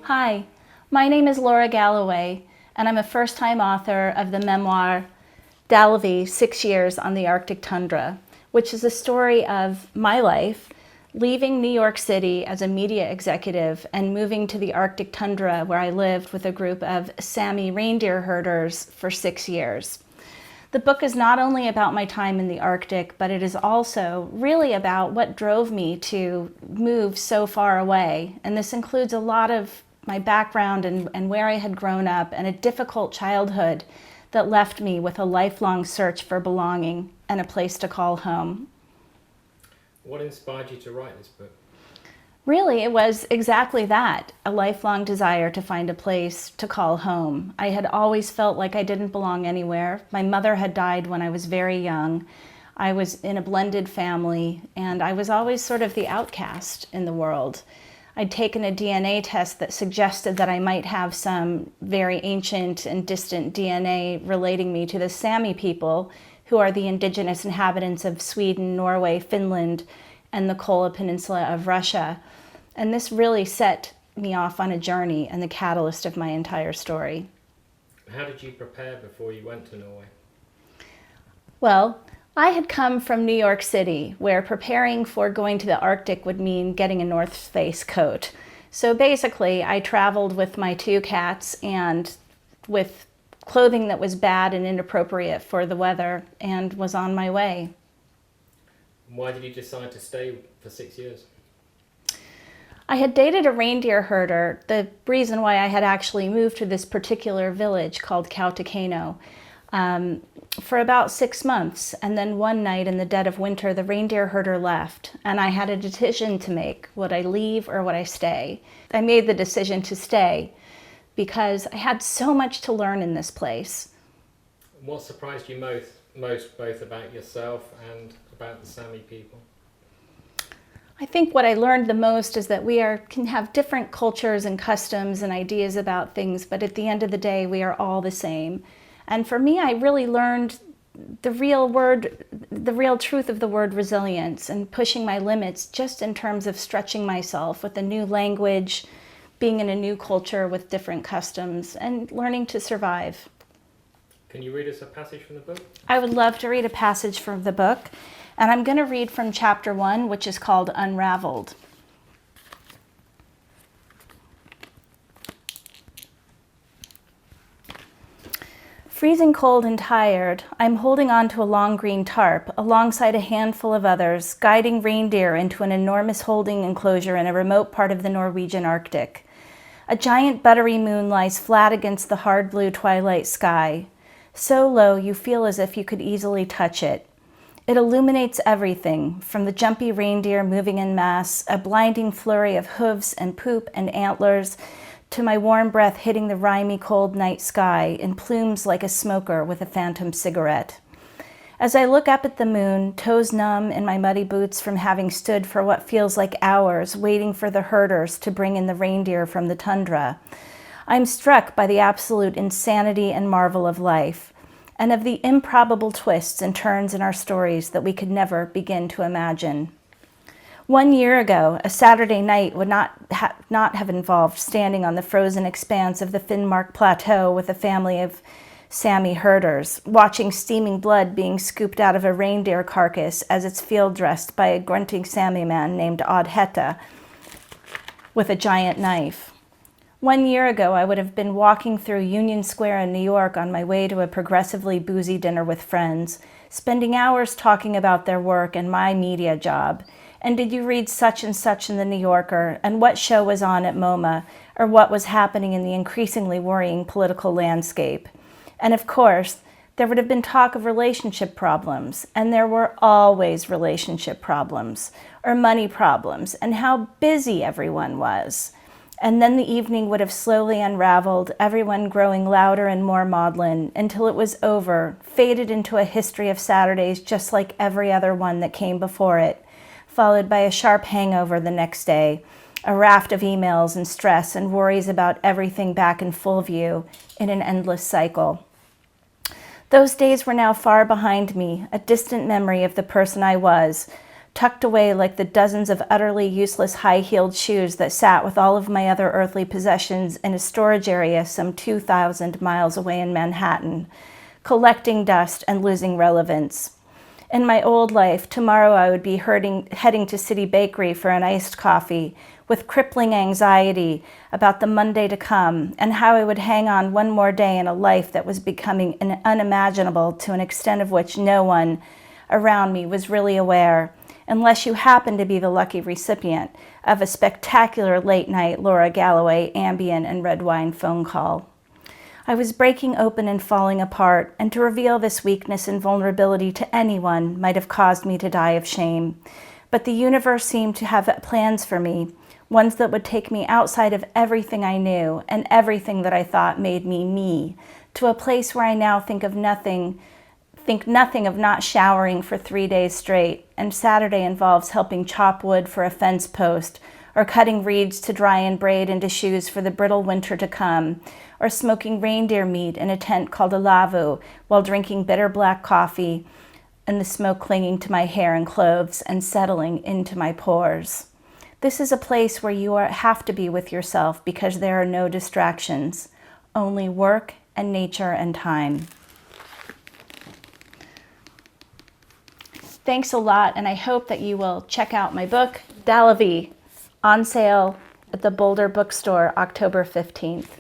Hi, my name is Laura Galloway, and I'm a first-time author of the memoir Dalvey, 6 Years on the Arctic Tundra, which is a story of my life leaving New York City as a media executive and moving to the Arctic tundra where I lived with a group of Sami reindeer herders for 6 years. The book is not only about my time in the Arctic, but it is also really about what drove me to move so far away. And this includes a lot of my background and where I had grown up and a difficult childhood that left me with a lifelong search for belonging and a place to call home. What inspired you to write this book? Really, it was exactly that, a lifelong desire to find a place to call home. I had always felt like I didn't belong anywhere. My mother had died when I was very young. I was in a blended family, and I was always sort of the outcast in the world. I'd taken a DNA test that suggested that I might have some very ancient and distant DNA relating me to the Sami people, who are the indigenous inhabitants of Sweden, Norway, Finland, and the Kola Peninsula of Russia. And this really set me off on a journey and the catalyst of my entire story. How did you prepare before you went to Norway? Well, I had come from New York City, where preparing for going to the Arctic would mean getting a North Face coat. So basically, I traveled with my 2 cats and with clothing that was bad and inappropriate for the weather, and was on my way. Why did you decide to stay for 6 years? I had dated a reindeer herder, the reason why I had actually moved to this particular village called Kautokeino, for about 6 months. And then one night in the dead of winter, the reindeer herder left, and I had a decision to make. Would I leave or would I stay? I made the decision to stay because I had so much to learn in this place. What surprised you most both about yourself and about the Sami people? I think what I learned the most is that we can have different cultures and customs and ideas about things, but at the end of the day, we are all the same. And for me, I really learned the real truth of the word resilience and pushing my limits just in terms of stretching myself with a new language, being in a new culture with different customs, and learning to survive. Can you read us a passage from the book? I would love to read a passage from the book, and I'm going to read from chapter 1, which is called Unraveled. Freezing cold and tired, I'm holding on to a long green tarp alongside a handful of others, guiding reindeer into an enormous holding enclosure in a remote part of the Norwegian Arctic. A giant buttery moon lies flat against the hard blue twilight sky, so low you feel as if you could easily touch it. It illuminates everything, from the jumpy reindeer moving en masse, a blinding flurry of hooves and poop and antlers, to my warm breath hitting the rimy cold night sky in plumes like a smoker with a phantom cigarette. As I look up at the moon, toes numb in my muddy boots from having stood for what feels like hours waiting for the herders to bring in the reindeer from the tundra, I'm struck by the absolute insanity and marvel of life, and of the improbable twists and turns in our stories that we could never begin to imagine. 1 year ago, a Saturday night would not have involved standing on the frozen expanse of the Finnmark Plateau with a family of Sami herders, watching steaming blood being scooped out of a reindeer carcass as it's field dressed by a grunting Sami man named Odd Hetta with a giant knife. 1 year ago, I would have been walking through Union Square in New York on my way to a progressively boozy dinner with friends, spending hours talking about their work and my media job. And did you read such and such in the New Yorker, and what show was on at MoMA, or what was happening in the increasingly worrying political landscape? And of course, there would have been talk of relationship problems, and there were always relationship problems, or money problems, and how busy everyone was. And then the evening would have slowly unraveled, everyone growing louder and more maudlin, until it was over, faded into a history of Saturdays just like every other one that came before it, followed by a sharp hangover the next day, a raft of emails and stress and worries about everything back in full view in an endless cycle. Those days were now far behind me, a distant memory of the person I was, tucked away like the dozens of utterly useless high-heeled shoes that sat with all of my other earthly possessions in a storage area some 2,000 miles away in Manhattan, collecting dust and losing relevance. In my old life, tomorrow I would be heading to City Bakery for an iced coffee, with crippling anxiety about the Monday to come and how I would hang on one more day in a life that was becoming unimaginable to an extent of which no one around me was really aware, unless you happen to be the lucky recipient of a spectacular late-night Laura Galloway Ambien and red wine phone call. I was breaking open and falling apart, and to reveal this weakness and vulnerability to anyone might have caused me to die of shame. But the universe seemed to have plans for me, ones that would take me outside of everything I knew and everything that I thought made me me, to a place where I now think nothing of not showering for 3 days straight, and Saturday involves helping chop wood for a fence post, or cutting reeds to dry and braid into shoes for the brittle winter to come, or smoking reindeer meat in a tent called a lavu while drinking bitter black coffee and the smoke clinging to my hair and clothes and settling into my pores. This is a place where you have to be with yourself because there are no distractions, only work and nature and time. Thanks a lot, and I hope that you will check out my book, Dalavie, on sale at the Boulder Bookstore October 15th.